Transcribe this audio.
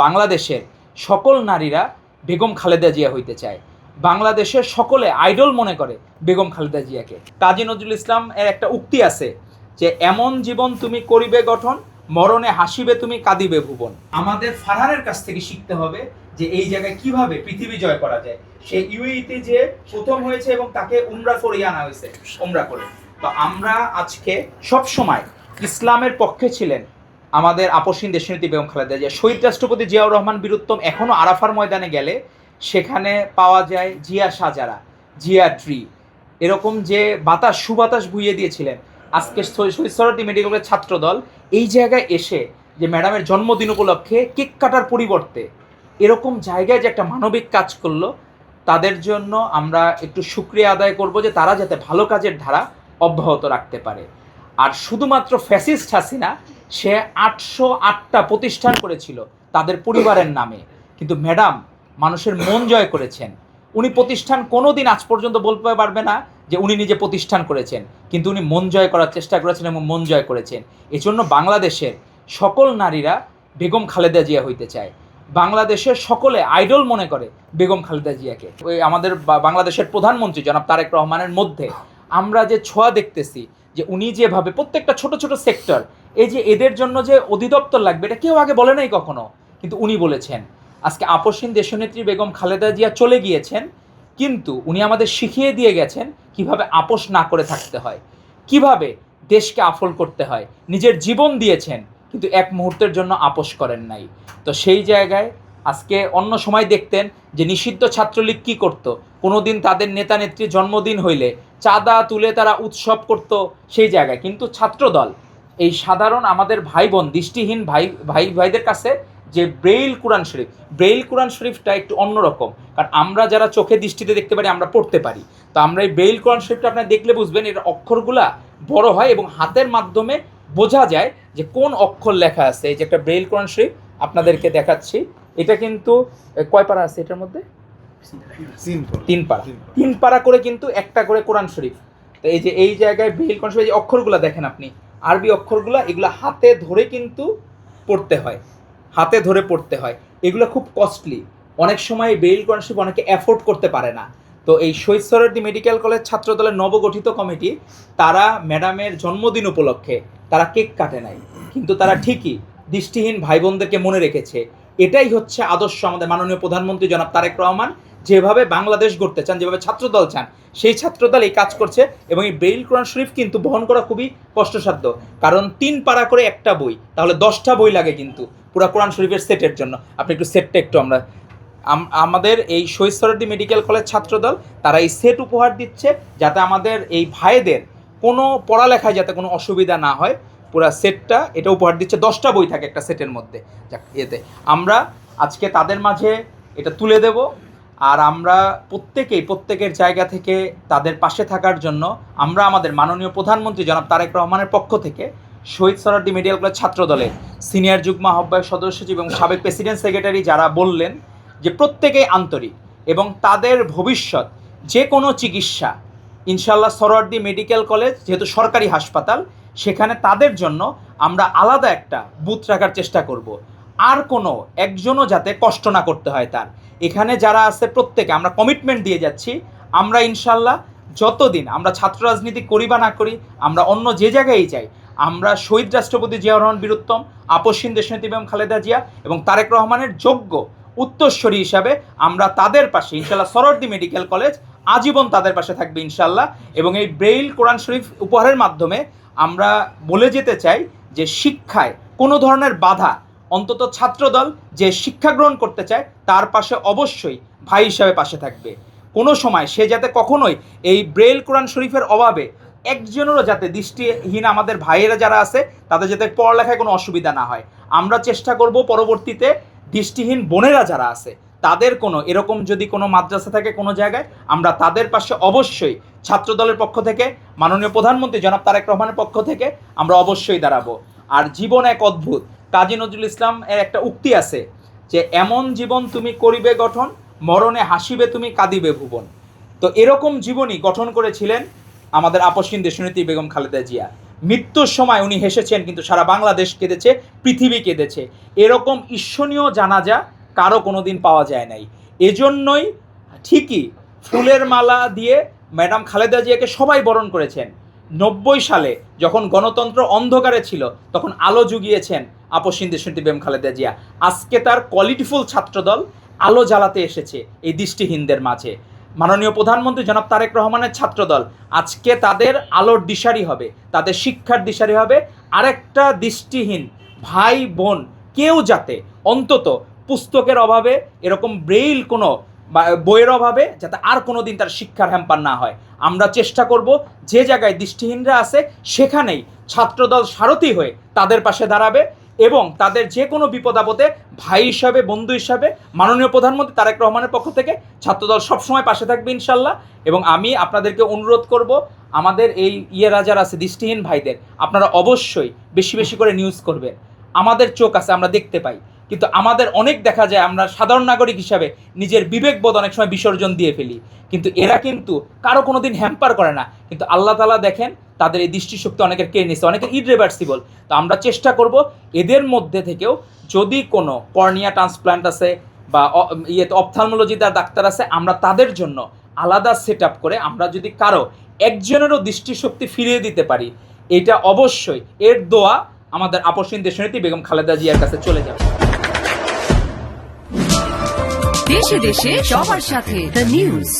বাংলাদেশের সকল নারীরা বেগম খালেদা জিয়া হইতে চায়। বাংলাদেশের সকলে আইডল মনে করে বেগম খালেদা জিয়াকে। কাজী নজরুল ইসলাম এর একটা উক্তি আছে যে, এমন জীবন তুমি করিবে গঠন, মরণে হাসিবে তুমি কাঁদিবে ভুবন। আমাদের ফারহানের কাছ থেকে শিখতে হবে যে এই জায়গায় কিভাবে পৃথিবী জয় করা যায়। সে ইউএইতে যে প্রথম হয়েছে এবং তাকে উমরা করিয়ে আনা হয়েছে, উমরা করে। তো আমরা আজকে সব সময় ইসলামের পক্ষে ছিলেন আমাদের আপসহীন দেশনেত্রী বেগম খালেদা জিয়া। শহীদ রাষ্ট্রপতি জিয়াউর রহমান বীরুত্তম এখনও আরাফার ময়দানে গেলে সেখানে পাওয়া যায় জিয়া সাজারা, জিয়া ট্রি, এরকম যে বাতাস সুবাতাস বুইয়ে দিয়েছিলেন। আজকে শহীদ সোহরাওয়ার্দী মেডিকেল কলেজ ছাত্রদল এই জায়গায় এসে যে ম্যাডামের জন্মদিন উপলক্ষে কেক কাটার পরিবর্তে এরকম জায়গায় যে একটা মানবিক কাজ করলো, তাদের জন্য আমরা একটু শুকরিয়া আদায় করব যে তারা যাতে ভালো কাজের ধারা অব্যাহত রাখতে পারে। আর শুধুমাত্র ফ্যাসিস্ট হাসিনা, সে 808টা প্রতিষ্ঠান করেছিল তাদের পরিবারের নামে, কিন্তু ম্যাডাম মানুষের মন জয় করেছেন। উনি প্রতিষ্ঠান কোনো দিন আজ পর্যন্ত বলতে পারবে না যে উনি নিজে প্রতিষ্ঠান করেছেন, কিন্তু উনি মন জয় করার চেষ্টা করেছেন এবং মন জয় করেছেন। এজন্য বাংলাদেশের সকল নারীরা বেগম খালেদা জিয়া হইতে চায়। বাংলাদেশের সকলে আইডল মনে করে বেগম খালেদা জিয়াকে। ওই আমাদের বাংলাদেশের প্রধানমন্ত্রী জনাব তারেক রহমানের মধ্যে আমরা যে ছোঁয়া দেখতেছি, যে উনি যেভাবে প্রত্যেকটা ছোট ছোট সেক্টর, এই যে এদের জন্য যে অধিদপ্তর লাগবে এটা কেউ আগে বলে নাই কখনো, কিন্তু উনি বলেছেন। আজকে আপসহীন দেশনেত্রী বেগম খালেদা জিয়া চলে গিয়েছেন, কিন্তু উনি আমাদের শিখিয়ে দিয়ে গেছেন কিভাবে আপোষ না করে থাকতে হয়, কিভাবে দেশকে আফল করতে হয়। নিজের জীবন দিয়েছেন, কিন্তু এক মুহূর্তের জন্য আপোষ করেন নাই। তো সেই জায়গায় আজকে অন্য সময় দেখতেন যে নিষিদ্ধ ছাত্রলীগ কী করতো, কোনো দিন তাদের নেতা নেত্রীর জন্মদিন হইলে চাঁদা তুলে তারা উৎসব করত সেই জায়গায়। কিন্তু ছাত্রদল এই সাধারণ আমাদের ভাই বোন, দৃষ্টিহীন ভাইদের কাছে যে ব্রেইল কোরআন শরীফটা একটু অন্যরকম। কারণ আমরা যারা চোখে দৃষ্টিতে দেখতে পারি, আমরা পড়তে পারি, তো আমরা এই ব্রেইল কোরআন শরীফটা আপনারা দেখলে বুঝবেন এর অক্ষরগুলা বড় হয় এবং হাতের মাধ্যমে বোঝা যায় যে কোন অক্ষর লেখা আছে। এই যে একটা ব্রেইল কোরআন শরীফ আপনাদেরকে দেখাচ্ছি, এটা কিন্তু কয় পারা আছে এটার মধ্যে? তিন পারা করে কিন্তু একটা করে কোরআন শরীফ। তো এই যে এই জায়গায় ব্রেইল কোরআন শরীফ, এই অক্ষরগুলো দেখেন আপনি, আরবি অক্ষরগুলো, এগুলো হাতে ধরে কিন্তু পড়তে হয়, হাতে ধরে পড়তে হয়। এগুলো খুব কস্টলি, অনেক সময় ব্রেইল কোরআন শরীফ অনেকে অ্যাফোর্ড করতে পারে না। তো এই শহীদ সোহরাওয়ার্দী মেডিকেল কলেজ ছাত্রদলের নবগঠিত কমিটি, তারা ম্যাডামের জন্মদিন উপলক্ষে তারা কেক কাটে নাই, কিন্তু তারা ঠিকই দৃষ্টিহীন ভাই বোনদেরকে মনে রেখেছে। এটাই হচ্ছে আদর্শ আমাদের মাননীয় প্রধানমন্ত্রী জনাব তারেক রহমান যেভাবে বাংলাদেশ গড়তে চান, যেভাবে ছাত্রদল চান, সেই ছাত্রদল এই কাজ করছে। এবং এই ব্রেইল কোরআন শরীফ কিন্তু বহন করা খুবই কষ্টসাধ্য, কারণ 3 পারা করে একটা বই, তাহলে 10টা বই লাগে কিন্তু পুরো কোরআন শরীফের সেটের জন্য। আপনি একটু সেটটা একটু আমরা আমাদের এই শহীদ সোহরাওয়ার্দী মেডিকেল কলেজ ছাত্রদল তারা এই সেট উপহার দিচ্ছে, যাতে আমাদের এই ভাইদের কোনো পড়ালেখায় যাতে কোনো অসুবিধা না হয়। পুরো সেটটা এটা উপহার দিচ্ছে, 10টা বই থাকে একটা সেটের মধ্যে। যাক, এতে আমরা আজকে তাদের মাঝে এটা তুলে দেব। আর আমরা প্রত্যেকের জায়গা থেকে তাদের পাশে থাকার জন্য আমরা আমাদের মাননীয় প্রধানমন্ত্রী জনাব তারেক রহমানের পক্ষ থেকে শহীদ সোহরাওয়ার্দী মেডিকেল কলেজ ছাত্রদলের সিনিয়র যুগ্ম আহ্বায়ক সদস্য সচিব এবং সাবেক প্রেসিডেন্ট সেক্রেটারি যারা বললেন যে প্রত্যেকেই আন্তরিক এবং তাদের ভবিষ্যৎ যে কোনো চিকিৎসা ইনশাআল্লাহ সোহরাওয়ার্দী মেডিকেল কলেজ যেহেতু সরকারি হাসপাতাল, সেখানে তাদের জন্য আমরা আলাদা একটা বুথ রাখার চেষ্টা করব। আর কোনো একজনও যাতে কষ্ট না করতে হয় তার। এখানে যারা আছে প্রত্যেকে আমরা কমিটমেন্ট দিয়ে যাচ্ছি, আমরা ইনশাআল্লাহ যতদিন আমরা ছাত্র রাজনীতি করি বা না করি, আমরা অন্য যে জায়গায় যাই, আমরা শহীদ রাষ্ট্রপতি জিয়াউর রহমান বীরুত্তম, আপসহীন দেশনেত্রী বেগম খালেদা জিয়া এবং তারেক রহমানের যোগ্য উত্তরসূরি হিসাবে আমরা তাদের পাশে ইনশাআল্লাহ সোহরাওয়ার্দী মেডিকেল কলেজ আজীবন তাদের পাশে থাকবে ইনশাআল্লাহ। এবং এই ব্রেইল কোরআন শরীফ উপহারের মাধ্যমে আমরা বলে যেতে চাই যে শিক্ষায় কোনো ধরনের বাধা, অন্তত ছাত্রদল যে শিক্ষা গ্রহণ করতে চায় তার পাশে অবশ্যই ভাই হিসাবে পাশে থাকবে। কোনো সময় সে যাতে কখনোই এই ব্রেইল কোরআন শরীফের অভাবে একজনেরও যাতে দৃষ্টিহীন আমাদের ভাইয়েরা যারা আছে তাদের যাতে পড়ালেখায় কোনো অসুবিধা না হয়। আমরা চেষ্টা করব পরবর্তীতে দৃষ্টিহীন বোনেরা যারা আছে তাদের কোনো এরকম যদি কোনো মাদ্রাসা থাকে কোনো জায়গায়, আমরা তাদের পাশে অবশ্যই ছাত্রদলের পক্ষ থেকে মাননীয় প্রধানমন্ত্রী জনাব তারেক রহমানের পক্ষ থেকে আমরা অবশ্যই দাঁড়াবো। আর জীবন এক অদ্ভুত, কাজী নজরুল ইসলাম এর একটা উক্তি আছে যে, এমন জীবন তুমি করিবে গঠন, মরণে হাসিবে তুমি কাঁদিবে ভুবন। তো এরকম জীবনই গঠন করেছিলেন আমাদের আপসহীন দেশনেত্রী বেগম খালেদা জিয়া। মৃত্যুর সময় উনি হেসেছেন, কিন্তু সারা বাংলাদেশ কেঁদেছে, পৃথিবী কেঁদেছে। এরকম ঈর্ষণীয় জানাজা কারো কোনোদিন পাওয়া যায় নাই। এজন্যই ঠিকই ফুলের মালা দিয়ে ম্যাডাম খালেদা জিয়াকে সবাই বরণ করেছেন। 90 সালে যখন গণতন্ত্র অন্ধকারে ছিল, তখন আলো জুগিয়েছেন আপসহীন দেশনেত্রী বেগম খালেদা জিয়া। আজকে তার কোয়ালিটিফুল ছাত্রদল আলো জ্বালাতে এসেছে এই দৃষ্টিহীনদের মাঝে। মাননীয় প্রধানমন্ত্রী জনাব তারেক রহমানের ছাত্রদল আজকে তাদের আলোর দিশারি হবে, তাদের শিক্ষার দিশারি হবে। আরেকটা দৃষ্টিহীন ভাই বোন কেউ যাতে অন্তত পুস্তকের অভাবে, এরকম ব্রেইল কোনো বইয়ের অভাবে যাতে আর কোনো দিন তার শিক্ষার হ্যাম্পার না হয়। আমরা চেষ্টা করব যে জায়গায় দৃষ্টিহীনরা আছে সেখানেই ছাত্রদল সারথি হয়ে তাদের পাশে দাঁড়াবে, এবং তাদের যে কোনো বিপদ আপদে ভাই হিসাবে, বন্ধু হিসাবে মাননীয় প্রধানমন্ত্রী তারেক রহমানের পক্ষ থেকে ছাত্রদল সবসময় পাশে থাকবে ইনশাল্লাহ। এবং আমি আপনাদেরকে অনুরোধ করব, আমাদের এই যারা আছে দৃষ্টিহীন ভাইদের, আপনারা অবশ্যই বেশি বেশি করে নিউজ করবেন। আমাদের চোখ আছে, আমরা দেখতে পাই, কিন্তু আমাদের অনেক দেখা যায় আমরা সাধারণ নাগরিক হিসাবে নিজের বিবেকবোধ অনেক সময় বিসর্জন দিয়ে ফেলি, কিন্তু এরা কিন্তু কারো কোনো দিন হ্যাম্পার করে না। কিন্তু আল্লাহ তাআলা দেখেন তাদের এই দৃষ্টিশক্তি অনেকের কেড়ে নিচ্ছে, অনেকের ইররিভার্সিবল। তো আমরা চেষ্টা করব এদের মধ্যে থেকেও যদি কোনো কর্নিয়া ট্রান্সপ্ল্যান্ট আছে বা অপথ্যালমোলজির ডাক্তার আছে, আমরা তাদের জন্য আলাদা সেট আপ করে আমরা যদি কারো একজনেরও দৃষ্টিশক্তি ফিরিয়ে দিতে পারি, এটা অবশ্যই এর দোয়া আমাদের আপসহীন দেশনেত্রী বেগম খালেদা জিয়ার কাছে চলে যাবে। দেশে দেশে সবার সাথে দ্য নিউজ।